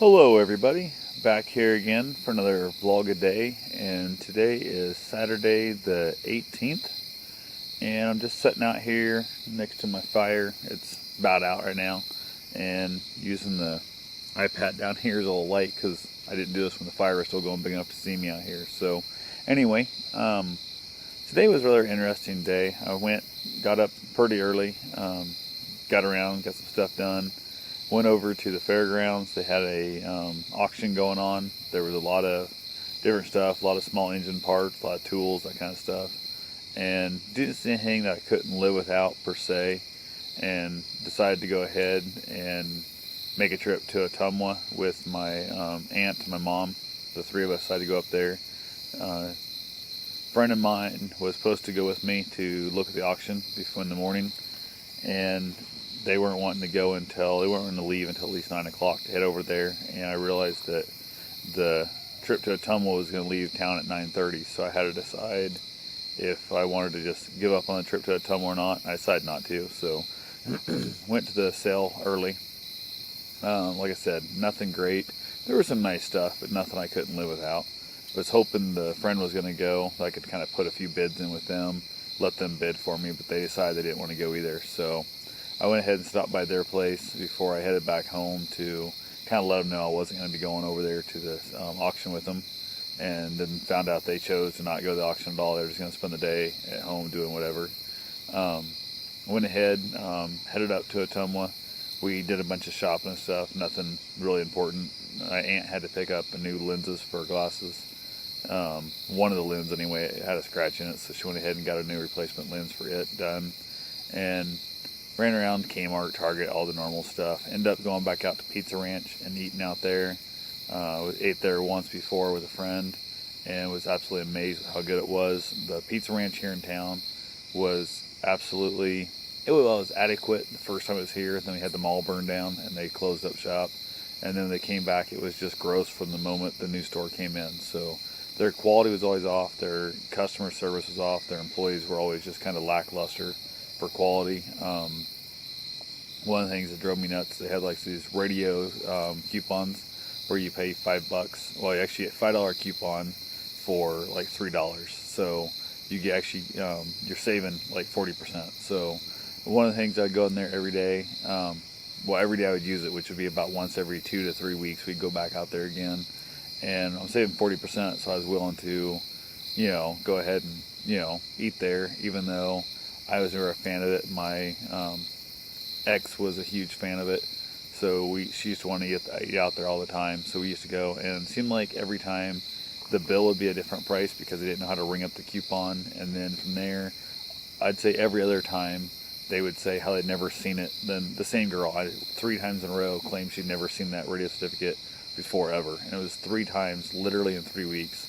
Hello everybody, back here again for another vlog a day, and today is Saturday the 18th, and I'm just sitting out here next to my fire. It's about out right now, and using the iPad down here as a little light because I didn't do this when the fire was still going big enough to see me out here. So anyway, today was a rather interesting day. Got up pretty early, got around, got some stuff done. Went over to the fairgrounds. They had a auction going on. There was a lot of different stuff, a lot of small engine parts, a lot of tools, that kind of stuff. And didn't see anything that I couldn't live without per se, and decided to go ahead and make a trip to Ottumwa with my aunt and my mom. The three of us decided to go up there. A friend of mine was supposed to go with me to look at the auction before in the morning, and they weren't wanting to leave until at least 9 o'clock to head over there. And I realized that the trip to Ottumwa was going to leave town at 9:30, so I had to decide if I wanted to just give up on the trip to Ottumwa or not. I decided not to, so went to the sale early. Like I said, nothing great. There was some nice stuff, but nothing I couldn't live without. I was hoping the friend was going to go, so I could kind of put a few bids in with them, let them bid for me, but they decided they didn't want to go either. So I went ahead and stopped by their place before I headed back home to kind of let them know I wasn't going to be going over there to the auction with them, and then found out they chose to not go to the auction at all. They were just going to spend the day at home doing whatever. Went ahead, headed up to Ottumwa. We did a bunch of shopping and stuff, nothing really important. My aunt had to pick up new lenses for glasses. One of the lenses anyway, it had a scratch in it, so she went ahead and got a new replacement lens for it done. And ran around Kmart, Target, all the normal stuff. Ended up going back out to Pizza Ranch and eating out there. Ate there once before with a friend and was absolutely amazed at how good it was. The Pizza Ranch here in town was was adequate the first time it was here. Then we had the mall burned down and they closed up shop. And then they came back, it was just gross from the moment the new store came in. So their quality was always off, their customer service was off, their employees were always just kind of lackluster for quality. One of the things that drove me nuts, they had like these radio coupons where you pay $5. Well, you actually get $5 coupon for like $3. So you get actually you're saving like 40%. So one of the things, I'd go in there every day. Every day I would use it, which would be about once every 2 to 3 weeks. We'd go back out there again, and I'm saving 40%. So I was willing to, go ahead and eat there, even though I was never a fan of it. My ex was a huge fan of it, so she used to want to eat out there all the time. So we used to go, and it seemed like every time the bill would be a different price because they didn't know how to ring up the coupon. And then from there, I'd say every other time they would say how they'd never seen it. Then the same girl, 3 times in a row, claimed she'd never seen that radio certificate before ever, and it was 3 times literally in 3 weeks.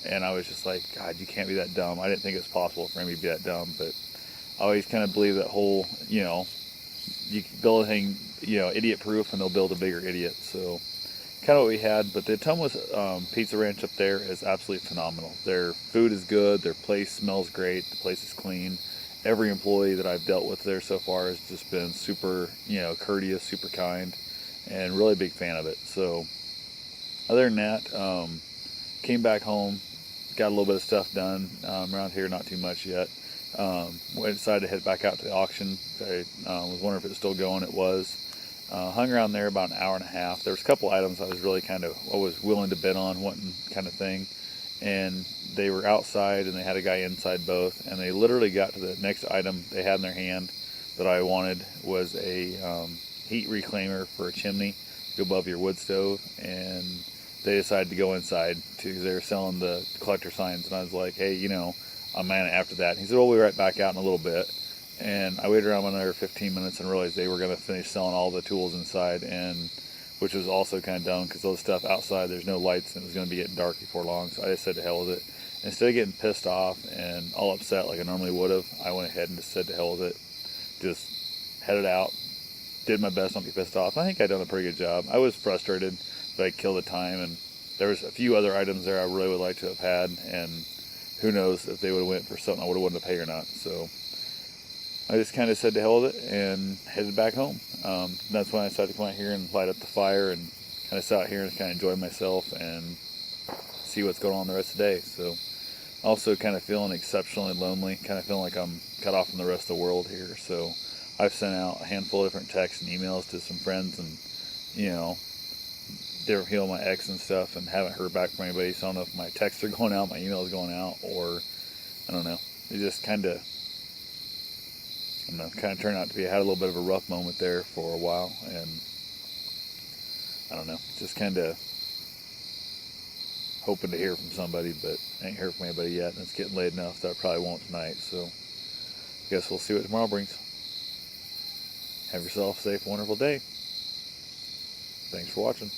And I was just like, God, you can't be that dumb. I didn't think it was possible for me to be that dumb, but I always kind of believe that whole, you build a thing, idiot proof, and they'll build a bigger idiot. So kind of what we had. But the Ottumwa Pizza Ranch up there is absolutely phenomenal. Their food is good, their place smells great, the place is clean. Every employee that I've dealt with there so far has just been super, courteous, super kind, and really big fan of it. So other than that, came back home, got a little bit of stuff done around here, not too much yet. We decided to head back out to the auction. I was wondering if it was still going. It was. Hung around there about an hour and a half. There was a couple items I was willing to bid on, wanting kind of thing. And they were outside, and they had a guy inside both. And they literally got to the next item they had in their hand that I wanted was a heat reclaimer for a chimney to go above your wood stove. And they decided to go inside because they were selling the collector signs. And I was like, hey, I'm in after that. And he said, well, we'll be right back out in a little bit. And I waited around another 15 minutes and realized they were going to finish selling all the tools inside, and which was also kind of dumb because those stuff outside, there's no lights, and it was going to be getting dark before long. So I just said to hell with it. Instead of getting pissed off and all upset like I normally would have, I went ahead and just said to hell with it. Just headed out, did my best not to be pissed off. I think I'd done a pretty good job. I was frustrated, but I killed the time, and there was a few other items there I really would like to have had, and who knows if they would have went for something I would have wanted to pay or not. So I just kind of said to hell with it and headed back home. That's when I decided to come out here and light up the fire and kind of sit out here and kind of enjoy myself and see what's going on the rest of the day. So also kind of feeling exceptionally lonely, kind of feeling like I'm cut off from the rest of the world here. So I've sent out a handful of different texts and emails to some friends and, different people, my ex and stuff, and haven't heard back from anybody. So I don't know if my texts are going out, my emails going out, or I don't know. It just kind of turned out to be, I had a little bit of a rough moment there for a while, and I don't know, just kind of hoping to hear from somebody, but I ain't heard from anybody yet, and it's getting late enough that I probably won't tonight, so I guess we'll see what tomorrow brings. Have yourself a safe, wonderful day. Thanks for watching.